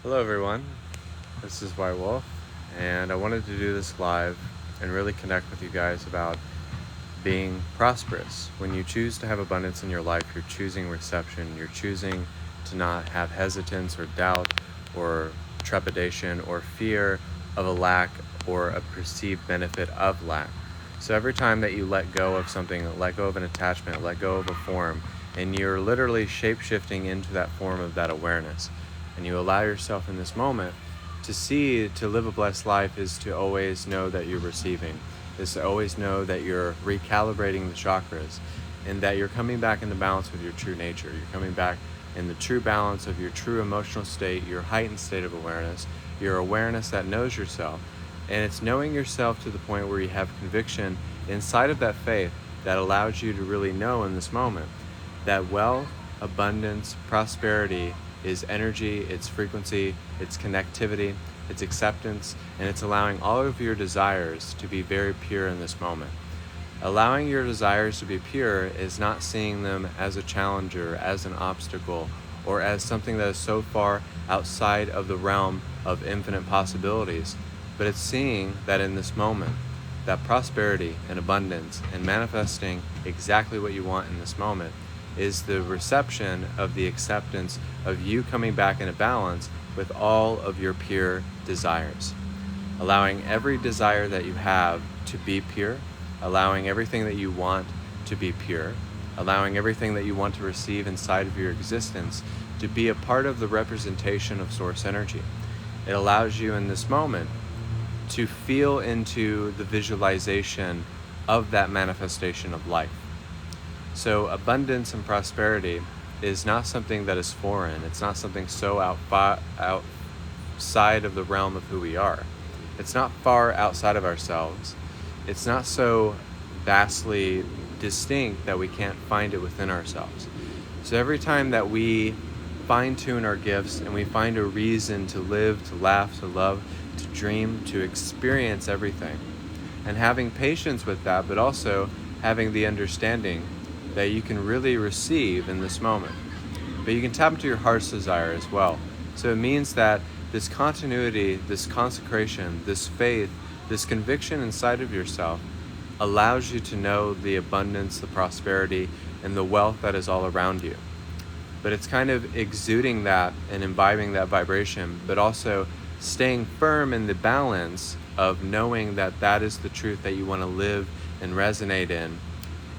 Hello everyone, this is White Wolf, and I wanted to do this live and really connect with you guys about being prosperous. When you choose to have abundance in your life, you're choosing reception, you're choosing to not have hesitance or doubt or trepidation or fear of a lack or a perceived benefit of lack. So every time that you let go of something, let go of an attachment, let go of a form, and you're literally shape-shifting into that form of that awareness, and you allow yourself in this moment to live a blessed life is to always know that you're receiving, is to always know that you're recalibrating the chakras and that you're coming back into balance with your true nature. You're coming back in the true balance of your true emotional state, your heightened state of awareness, your awareness that knows yourself. And it's knowing yourself to the point where you have conviction inside of that faith that allows you to really know in this moment that wealth, abundance, prosperity is energy, it's frequency, it's connectivity, it's acceptance, and it's allowing all of your desires to be very pure in this moment. Allowing your desires to be pure is not seeing them as a challenger, as an obstacle, or as something that is so far outside of the realm of infinite possibilities, but it's seeing that in this moment, that prosperity and abundance and manifesting exactly what you want in this moment is the reception of the acceptance of you coming back into balance with all of your pure desires. Allowing every desire that you have to be pure, allowing everything that you want to be pure, allowing everything that you want to receive inside of your existence to be a part of the representation of source energy. It allows you in this moment to feel into the visualization of that manifestation of life. So abundance and prosperity is not something that is foreign. It's not something so outside of the realm of who we are. It's not far outside of ourselves. It's not so vastly distinct that we can't find it within ourselves. So every time that we fine-tune our gifts and we find a reason to live, to laugh, to love, to dream, to experience everything, and having patience with that, but also having the understanding that you can really receive in this moment. But you can tap into your heart's desire as well. So it means that this continuity, this consecration, this faith, this conviction inside of yourself allows you to know the abundance, the prosperity, and the wealth that is all around you. But it's kind of exuding that and imbibing that vibration, but also staying firm in the balance of knowing that that is the truth that you want to live and resonate in.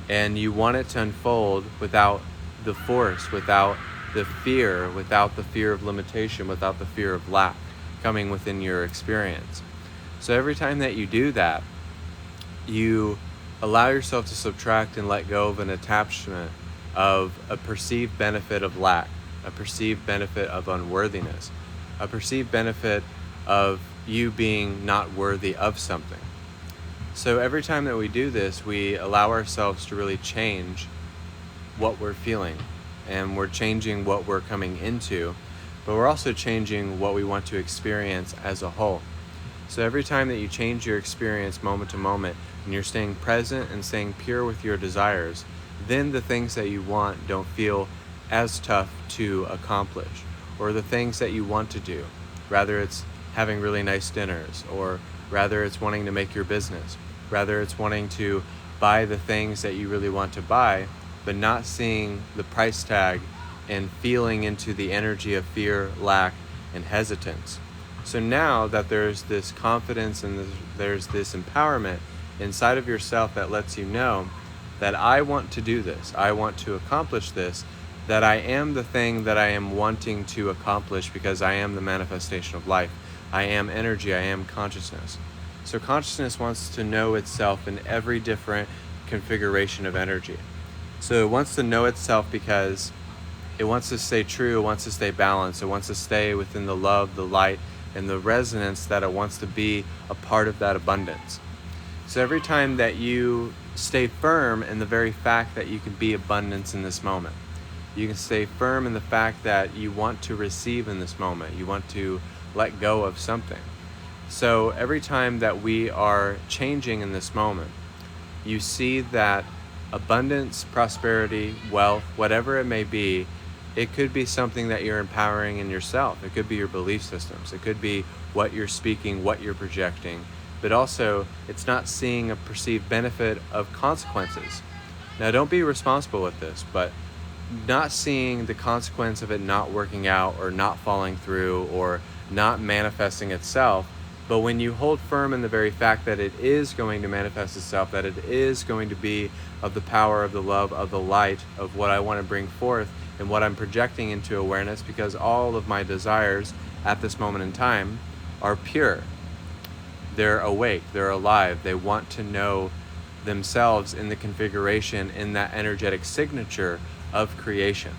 And you want it to unfold without the force, without the fear of limitation, without the fear of lack coming within your experience. So every time that you do that, you allow yourself to subtract and let go of an attachment of a perceived benefit of lack, a perceived benefit of unworthiness, a perceived benefit of you being not worthy of something. So every time that we do this, we allow ourselves to really change what we're feeling, and we're changing what we're coming into, but we're also changing what we want to experience as a whole. So every time that you change your experience moment to moment, and you're staying present and staying pure with your desires, then the things that you want don't feel as tough to accomplish, or the things that you want to do. Rather it's having really nice dinners, or rather it's wanting to make your business, rather it's wanting to buy the things that you really want to buy, but not seeing the price tag and feeling into the energy of fear, lack, and hesitance. So now that there's this confidence and there's this empowerment inside of yourself that lets you know that I want to do this, I want to accomplish this, that I am the thing that I am wanting to accomplish because I am the manifestation of life. I am energy, I am consciousness. So consciousness wants to know itself in every different configuration of energy. So it wants to know itself because it wants to stay true, it wants to stay balanced, it wants to stay within the love, the light, and the resonance that it wants to be a part of that abundance. So every time that you stay firm in the very fact that you can be abundance in this moment, you can stay firm in the fact that you want to receive in this moment, you want to let go of something. So every time that we are changing in this moment, you see that abundance, prosperity, wealth, whatever it may be, It could be something that you're empowering in yourself. It could be your belief systems. It could be what you're speaking, what you're projecting. But also, it's not seeing a perceived benefit of consequences. Now, don't be responsible with this, but not seeing the consequence of it not working out or not falling through or not manifesting itself. But when you hold firm in the very fact that it is going to manifest itself, that it is going to be of the power, of the love, of the light, of what I want to bring forth and what I'm projecting into awareness, because all of my desires at this moment in time are pure. They're awake, they're alive, they want to know themselves in the configuration, in that energetic signature of creation.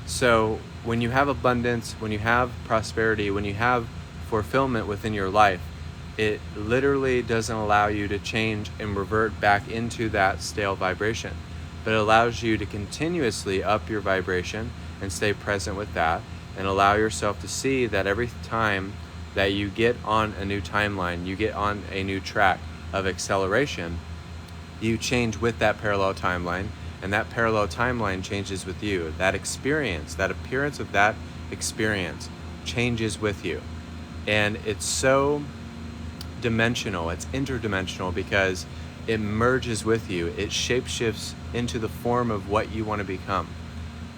So when you have abundance, when you have prosperity, when you have fulfillment within your life, it literally doesn't allow you to change and revert back into that stale vibration, but it allows you to continuously up your vibration and stay present with that, and allow yourself to see that every time that you get on a new timeline, you get on a new track of acceleration, you change with that parallel timeline, and that parallel timeline changes with you. That experience, that appearance of that experience changes with you. And it's so dimensional, it's interdimensional, because it merges with you. It shapeshifts into the form of what you want to become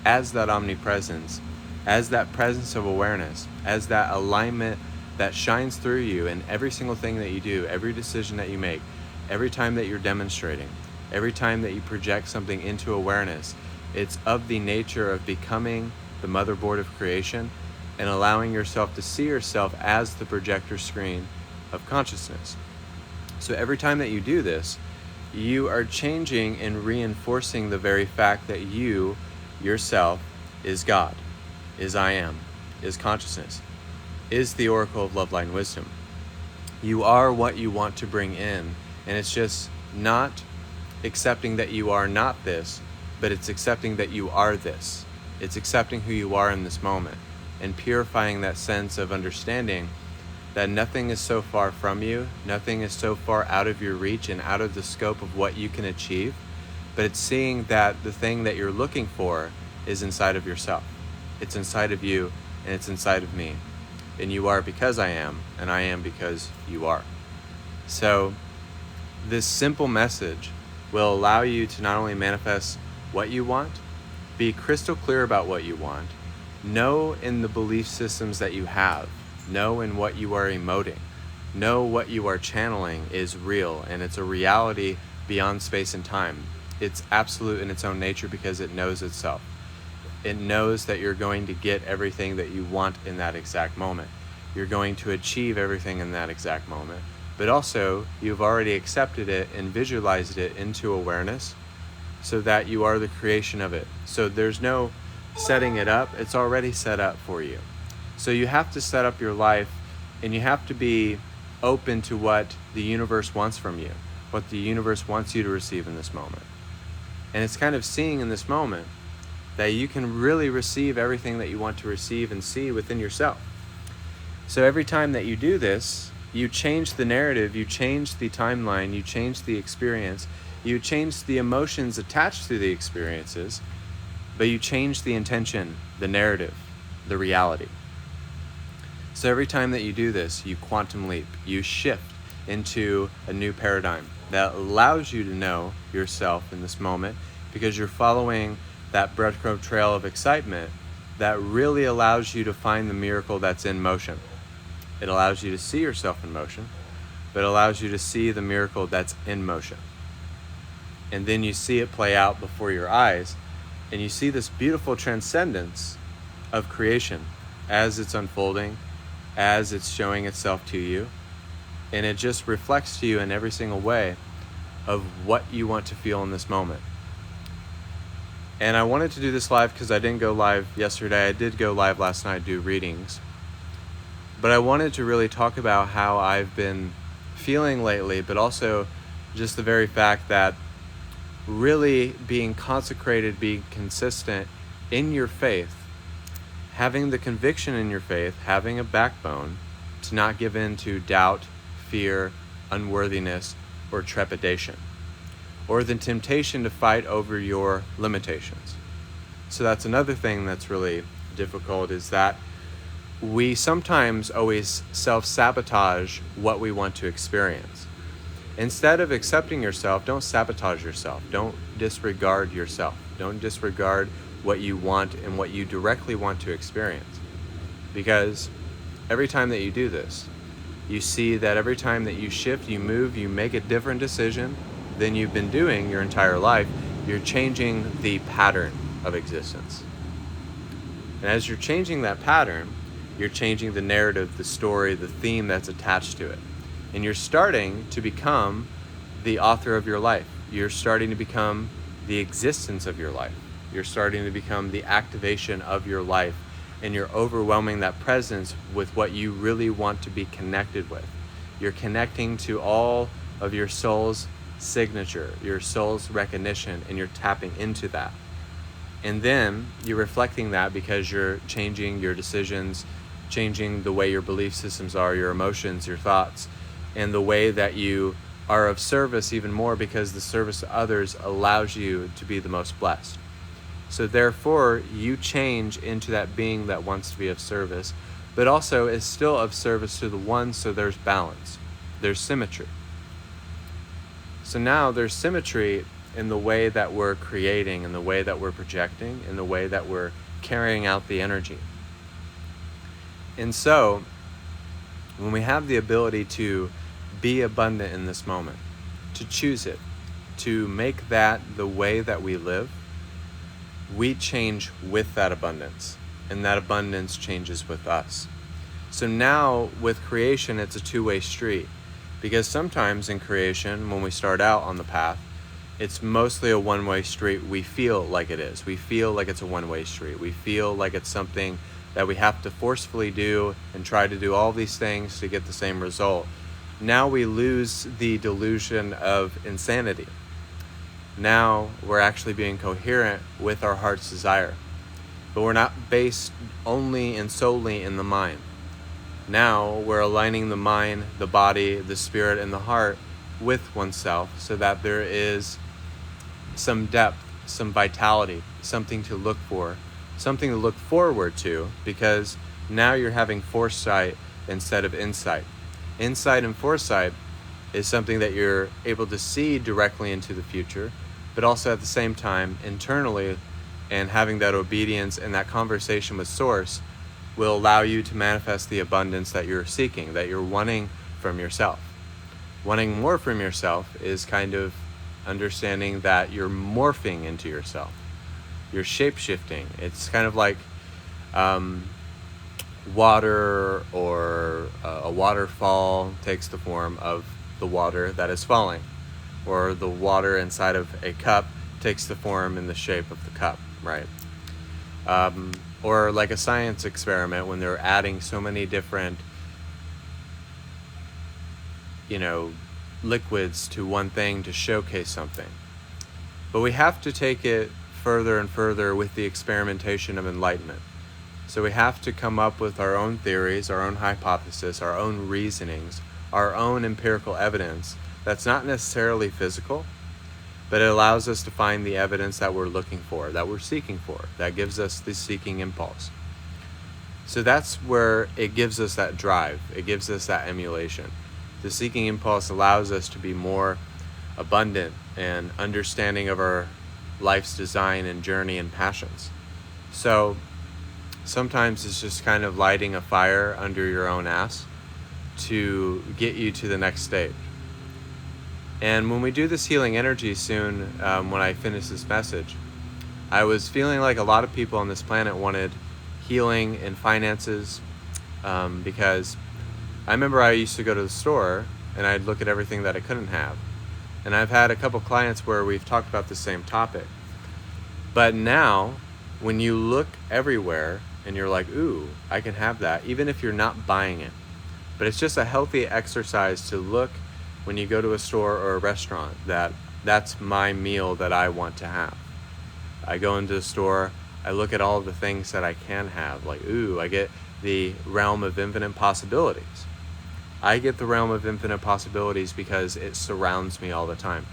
as that omnipresence, as that presence of awareness, as that alignment that shines through you in every single thing that you do, every decision that you make, every time that you're demonstrating, every time that you project something into awareness. It's of the nature of becoming the motherboard of creation and allowing yourself to see yourself as the projector screen of consciousness. So every time that you do this, you are changing and reinforcing the very fact that you, yourself, is God, is I am, is consciousness, is the oracle of love, light, and wisdom. You are what you want to bring in, and it's just not accepting that you are not this, but it's accepting that you are this. It's accepting who you are in this moment and purifying that sense of understanding that nothing is so far from you, nothing is so far out of your reach and out of the scope of what you can achieve, but it's seeing that the thing that you're looking for is inside of yourself. It's inside of you, and it's inside of me. And you are because I am, and I am because you are. So this simple message will allow you to not only manifest what you want, be crystal clear about what you want, know in the belief systems that you have, know in what you are emoting, know what you are channeling is real, and it's a reality beyond space and time. It's absolute in its own nature because it knows itself. It knows that you're going to get everything that you want in that exact moment. You're going to achieve everything in that exact moment. But also, you've already accepted it and visualized it into awareness so that you are the creation of it. So there's no setting it up. It's already set up for you. So you have to set up your life, and you have to be open to what the universe wants from you, what the universe wants you to receive in this moment. And it's kind of seeing in this moment that you can really receive everything that you want to receive and see within yourself. So every time that you do this, you change the narrative, you change the timeline, you change the experience, you change the emotions attached to the experiences, but you change the intention, the narrative, the reality. So every time that you do this, you quantum leap, you shift into a new paradigm that allows you to know yourself in this moment, because you're following that breadcrumb trail of excitement that really allows you to find the miracle that's in motion. It allows you to see yourself in motion, but it allows you to see the miracle that's in motion. And then you see it play out before your eyes, and you see this beautiful transcendence of creation as it's unfolding, as it's showing itself to you. And it just reflects to you in every single way of what you want to feel in this moment. And I wanted to do this live because I didn't go live yesterday. I did go live last night, do readings. But I wanted to really talk about how I've been feeling lately, but also just the very fact that really being consecrated, being consistent in your faith, having the conviction in your faith, having a backbone to not give in to doubt, fear, unworthiness, or trepidation, or the temptation to fight over your limitations. So that's another thing that's really difficult, is that we sometimes always self-sabotage what we want to experience. Instead of accepting yourself, don't sabotage yourself. Don't disregard yourself. Don't disregard what you want and what you directly want to experience. Because every time that you do this, you see that every time that you shift, you move, you make a different decision than you've been doing your entire life, you're changing the pattern of existence. And as you're changing that pattern, you're changing the narrative, the story, the theme that's attached to it. And you're starting to become the author of your life. You're starting to become the existence of your life. You're starting to become the activation of your life. And you're overwhelming that presence with what you really want to be connected with. You're connecting to all of your soul's signature, your soul's recognition, and you're tapping into that. And then you're reflecting that because you're changing your decisions, changing the way your belief systems are, your emotions, your thoughts, and the way that you are of service even more, because the service to others allows you to be the most blessed. So therefore, you change into that being that wants to be of service, but also is still of service to the one, so there's balance. There's symmetry. So now there's symmetry in the way that we're creating, in the way that we're projecting, in the way that we're carrying out the energy. And so, when we have the ability to be abundant in this moment, to choose it, to make that the way that we live, we change with that abundance, and that abundance changes with us. So now with creation, it's a two-way street, because sometimes in creation, when we start out on the path, it's mostly a one-way street. We feel like it is. We feel like it's a one-way street. We feel like it's something that we have to forcefully do and try to do all these things to get the same result. Now we lose the delusion of insanity. Now we're actually being coherent with our heart's desire. But we're not based only and solely in the mind. Now we're aligning the mind, the body, the spirit, and the heart with oneself, so that there is some depth, some vitality, something to look for, something to look forward to, because now you're having foresight instead of insight. Insight and foresight is something that you're able to see directly into the future, but also at the same time internally, and having that obedience and that conversation with Source will allow you to manifest the abundance that you're seeking, that you're wanting from yourself. Wanting more from yourself is kind of understanding that you're morphing into yourself. You're shape-shifting. It's kind of like water, or a waterfall takes the form of the water that is falling, or the water inside of a cup takes the form in the shape of the cup, right? Or like a science experiment, when they're adding so many different liquids to one thing to showcase something. But we have to take it further and further with the experimentation of enlightenment. So we have to come up with our own theories, our own hypothesis, our own reasonings, our own empirical evidence that's not necessarily physical, but it allows us to find the evidence that we're looking for, that we're seeking for, that gives us the seeking impulse. So that's where it gives us that drive, it gives us that emulation. The seeking impulse allows us to be more abundant and understanding of our life's design and journey and passions. So sometimes it's just kind of lighting a fire under your own ass to get you to the next stage. And when we do this healing energy soon, when I finish this message, I was feeling like a lot of people on this planet wanted healing and finances, because I remember I used to go to the store and I'd look at everything that I couldn't have. And I've had a couple clients where we've talked about the same topic. But now, when you look everywhere and you're like, ooh, I can have that, even if you're not buying it. But it's just a healthy exercise to look when you go to a store or a restaurant, that's my meal that I want to have. I go into the store, I look at all the things that I can have, like, ooh, I get the realm of infinite possibilities. I get the realm of infinite possibilities because it surrounds me all the time.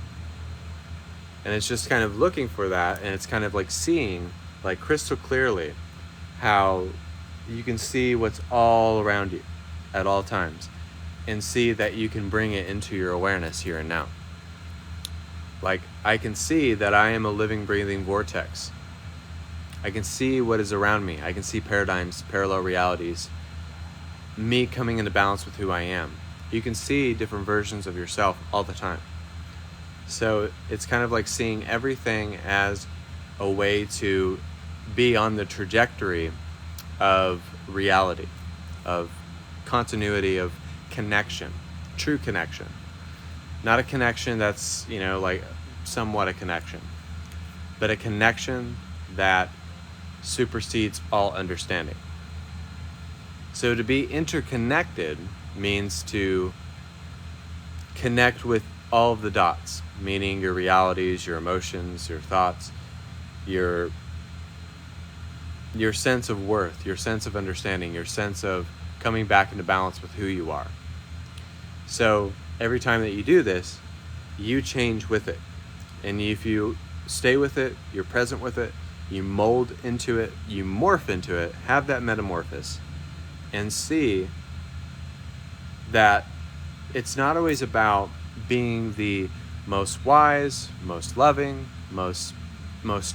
And it's just kind of looking for that, and it's kind of like seeing like crystal clearly, how you can see what's all around you at all times and see that you can bring it into your awareness here and now. Like, I can see that I am a living, breathing vortex. I can see what is around me. I can see paradigms, parallel realities, me coming into balance with who I am. You can see different versions of yourself all the time. So it's kind of like seeing everything as a way to be on the trajectory of reality, of continuity, of connection, true connection. Not a connection that's, like somewhat a connection, but a connection that supersedes all understanding. So to be interconnected means to connect with all of the dots, meaning your realities, your emotions, your thoughts, your sense of worth, your sense of understanding, your sense of coming back into balance with who you are. So every time that you do this, you change with it. And if you stay with it, you're present with it, you mold into it, you morph into it, have that metamorphosis, and see that it's not always about being the most wise, most loving, most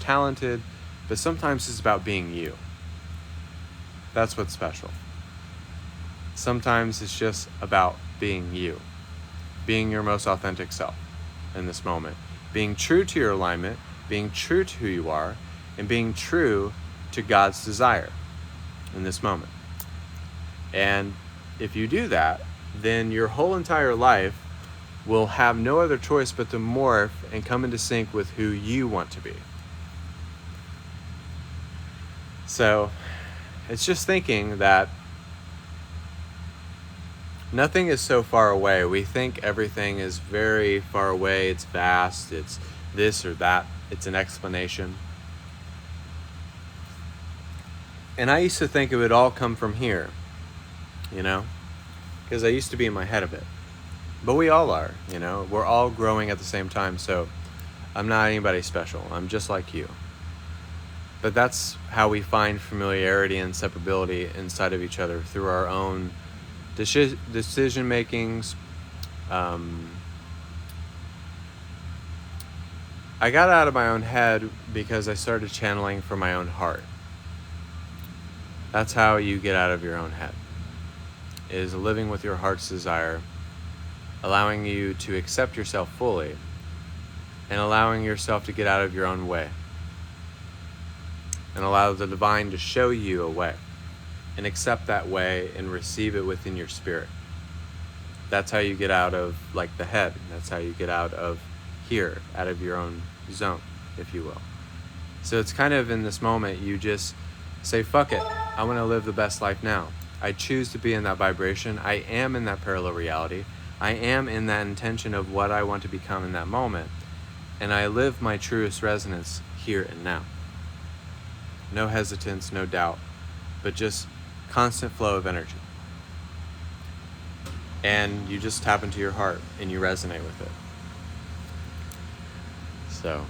talented, but sometimes it's about being you. That's what's special. Sometimes it's just about being you, being your most authentic self in this moment, being true to your alignment, being true to who you are, and being true to God's desire in this moment. And if you do that, then your whole entire life will have no other choice but to morph and come into sync with who you want to be. So it's just thinking that nothing is so far away. We think everything is very far away, it's vast, it's this or that, it's an explanation. And I used to think it would all come from here, because I used to be in my head a bit. But we all are, we're all growing at the same time, so I'm not anybody special. I'm just like you. But that's how we find familiarity and separability inside of each other, through our own decision makings. I got out of my own head because I started channeling from my own heart. That's how you get out of your own head, is living with your heart's desire, allowing you to accept yourself fully, and allowing yourself to get out of your own way, and allow the divine to show you a way, and accept that way and receive it within your spirit. That's how you get out of the head. That's how you get out of here, out of your own zone, if you will. So it's kind of in this moment, you just say, fuck it, I want to live the best life now. I choose to be in that vibration. I am in that parallel reality. I am in that intention of what I want to become in that moment. And I live my truest resonance here and now. No hesitance, no doubt, but just constant flow of energy. And you just tap into your heart and you resonate with it. So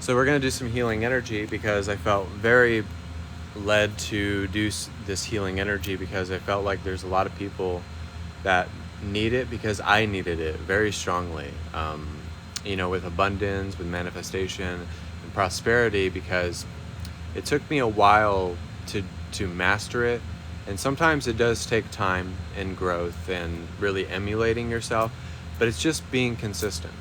we're going to do some healing energy, because I felt very led to do this healing energy, because I felt like there's a lot of people that need it, because I needed it very strongly, with abundance, with manifestation and prosperity, because it took me a while to master it. And sometimes it does take time and growth and really emulating yourself, but it's just being consistent.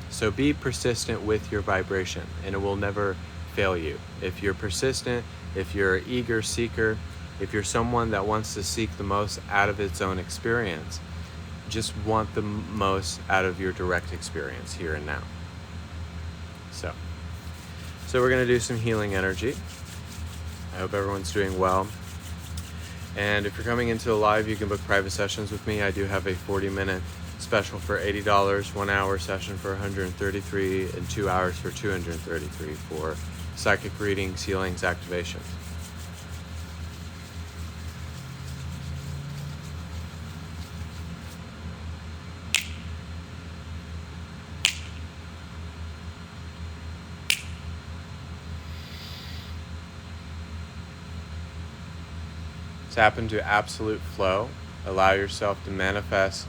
So be persistent with your vibration, and it will never fail you. If you're persistent, if you're an eager seeker, if you're someone that wants to seek the most out of its own experience, just want the most out of your direct experience here and now. So we're going to do some healing energy. I hope everyone's doing well. And if you're coming into the live, you can book private sessions with me. I do have a 40-minute special for $80, 1 hour session for $133, and 2 hours for $233 for psychic readings, healings, activations. Tap into absolute flow. Allow yourself to manifest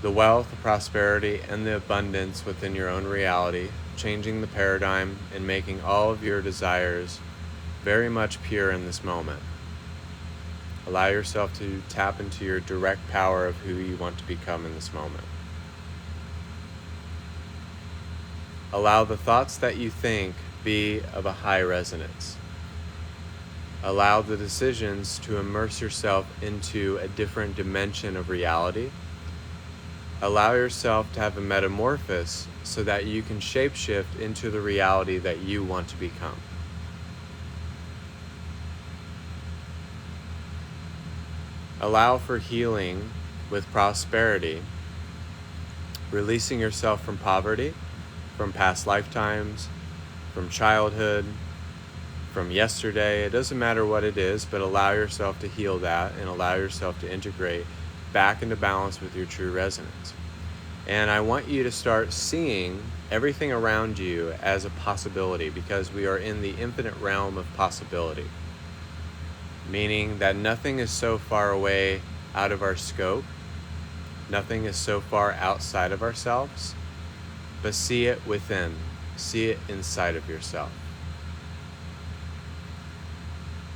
the wealth, the prosperity, and the abundance within your own reality, changing the paradigm and making all of your desires very much pure in this moment. Allow yourself to tap into your direct power of who you want to become in this moment. Allow the thoughts that you think be of a high resonance. Allow the decisions to immerse yourself into a different dimension of reality. Allow yourself to have a metamorphosis so that you can shapeshift into the reality that you want to become. Allow for healing with prosperity, releasing yourself from poverty, from past lifetimes, from childhood, from yesterday. It doesn't matter what it is, but allow yourself to heal that and allow yourself to integrate back into balance with your true resonance. And I want you to start seeing everything around you as a possibility, because we are in the infinite realm of possibility, meaning that nothing is so far away out of our scope, nothing is so far outside of ourselves, but see it within, see it inside of yourself.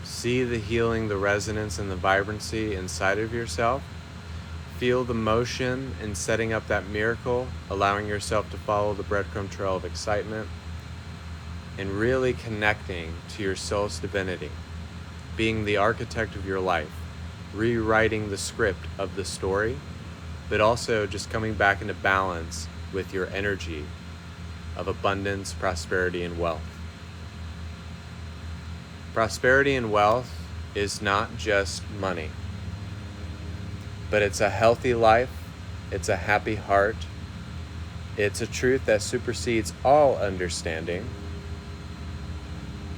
See the healing, the resonance, and the vibrancy inside of yourself. Feel the motion in setting up that miracle, allowing yourself to follow the breadcrumb trail of excitement, and really connecting to your soul's divinity, being the architect of your life, rewriting the script of the story, but also just coming back into balance with your energy of abundance, prosperity, and wealth. Prosperity and wealth is not just money, but it's a healthy life, it's a happy heart, it's a truth that supersedes all understanding,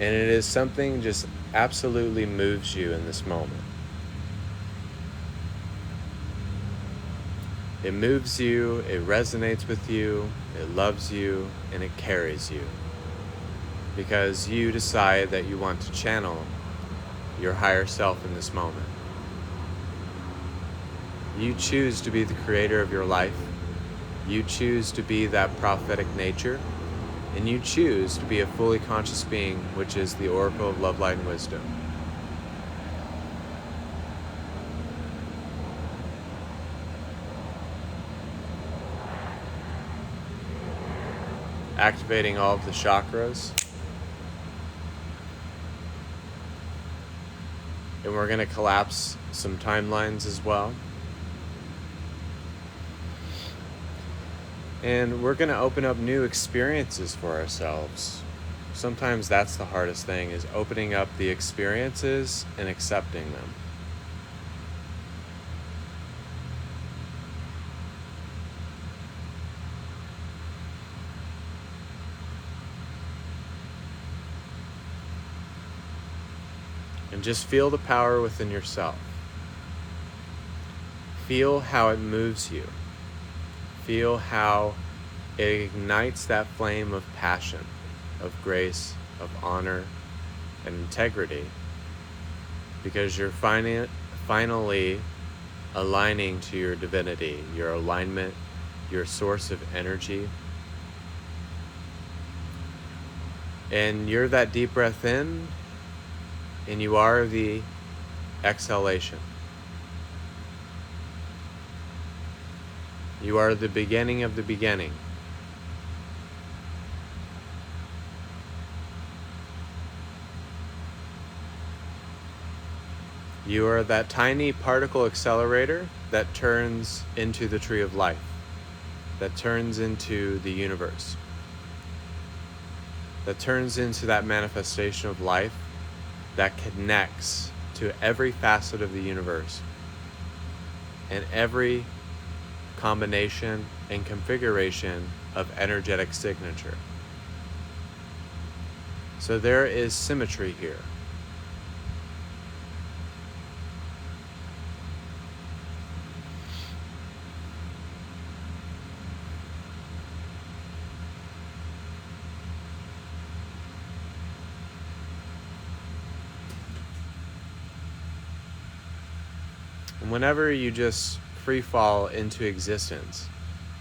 and it is something just absolutely moves you in this moment. It moves you, it resonates with you, it loves you, and it carries you. Because you decide that you want to channel your higher self in this moment. You choose to be the creator of your life. You choose to be that prophetic nature. And you choose to be a fully conscious being, which is the oracle of love, light, and wisdom. Activating all of the chakras. And we're going to collapse some timelines as well. And we're going to open up new experiences for ourselves. Sometimes that's the hardest thing, is opening up the experiences and accepting them. And just feel the power within yourself. Feel how it moves you. Feel how it ignites that flame of passion, of grace, of honor, and integrity. Because you're finally aligning to your divinity, your alignment, your source of energy. And you're that deep breath in, and you are the exhalation. You are the beginning of the beginning. You are that tiny particle accelerator that turns into the tree of life, that turns into the universe, that turns into that manifestation of life that connects to every facet of the universe and every combination and configuration of energetic signature. So there is symmetry here. And whenever you just free fall into existence,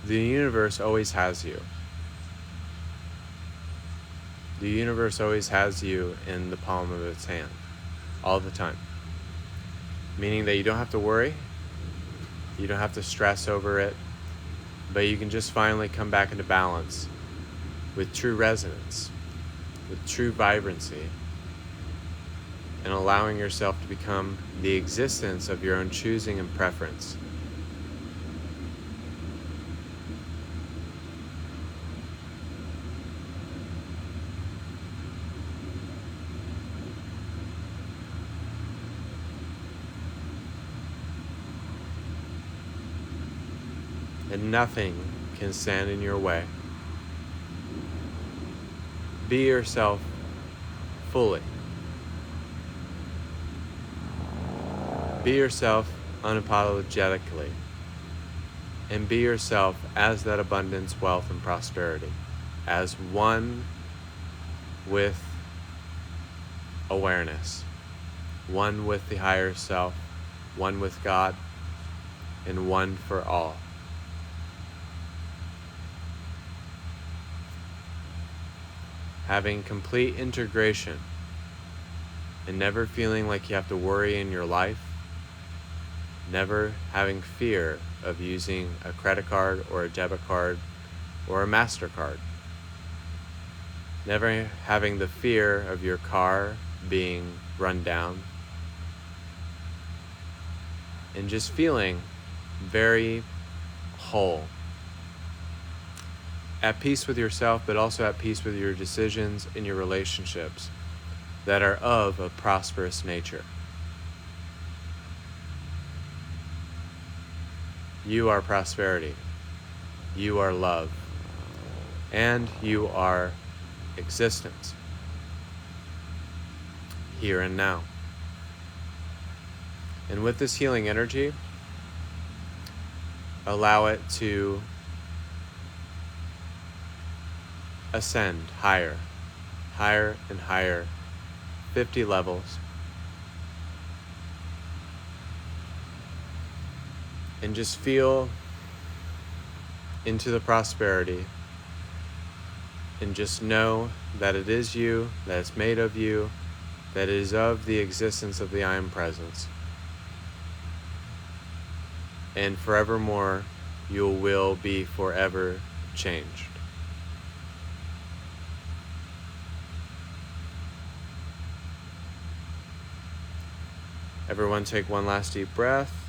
the universe always has you. The universe always has you in the palm of its hand, all the time. Meaning that you don't have to worry, you don't have to stress over it, but you can just finally come back into balance with true resonance, with true vibrancy, and allowing yourself to become the existence of your own choosing and preference. And nothing can stand in your way. Be yourself fully. Be yourself unapologetically. And be yourself as that abundance, wealth, and prosperity. As one with awareness. One with the higher self. One with God. And one for all. Having complete integration and never feeling like you have to worry in your life, never having fear of using a credit card or a debit card or a MasterCard, never having the fear of your car being run down, and just feeling very whole. At peace with yourself, but also at peace with your decisions and your relationships that are of a prosperous nature. You are prosperity. You are love. And you are existence. Here and now. And with this healing energy, allow it to ascend higher, higher and higher, 50 levels. And just feel into the prosperity. And just know that it is you, that it's made of you, that it is of the existence of the I Am Presence. And forevermore, you will be forever changed. Everyone take one last deep breath.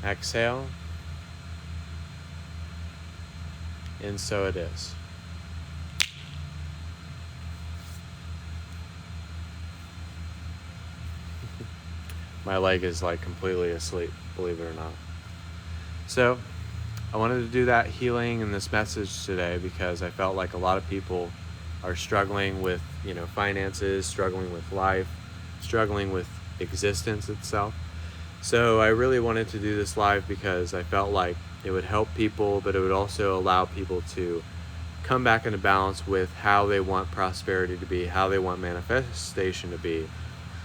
Exhale. And so it is. My leg is like completely asleep, believe it or not. So I wanted to do that healing and this message today because I felt like a lot of people are struggling with, finances, struggling with life, struggling with existence itself. So I really wanted to do this live because I felt like it would help people, but it would also allow people to come back into balance with how they want prosperity to be, how they want manifestation to be,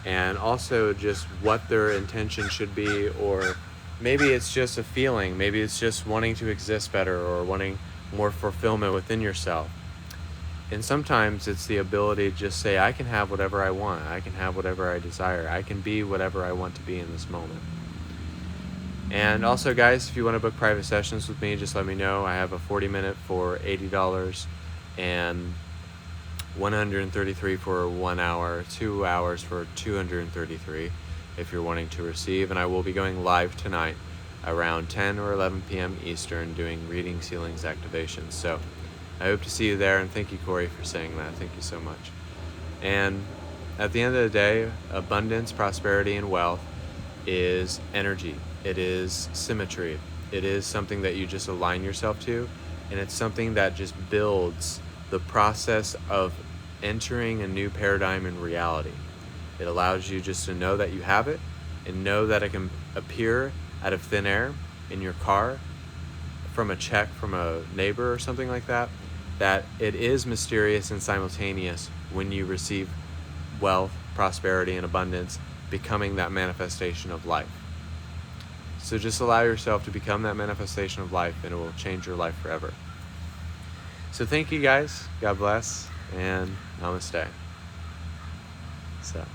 and also just what their intention should be, or maybe it's just a feeling, maybe it's just wanting to exist better or wanting more fulfillment within yourself. And sometimes it's the ability to just say, I can have whatever I want. I can have whatever I desire. I can be whatever I want to be in this moment. And also, guys, if you want to book private sessions with me, just let me know. I have a 40-minute for $80 and 133 for 1 hour, 2 hours for 233 if you're wanting to receive. And I will be going live tonight around 10 or 11 p.m. Eastern doing readings, healings, activations. So I hope to see you there, and thank you, Corey, for saying that. Thank you so much. And at the end of the day, abundance, prosperity, and wealth is energy. It is symmetry. It is something that you just align yourself to, and it's something that just builds the process of entering a new paradigm in reality. It allows you just to know that you have it, and know that it can appear out of thin air in your car, from a check from a neighbor or something like that, that it is mysterious and simultaneous when you receive wealth, prosperity and abundance, becoming that manifestation of life. So just allow yourself to become that manifestation of life, and it will change your life forever. So thank you guys. God bless, and namaste. So.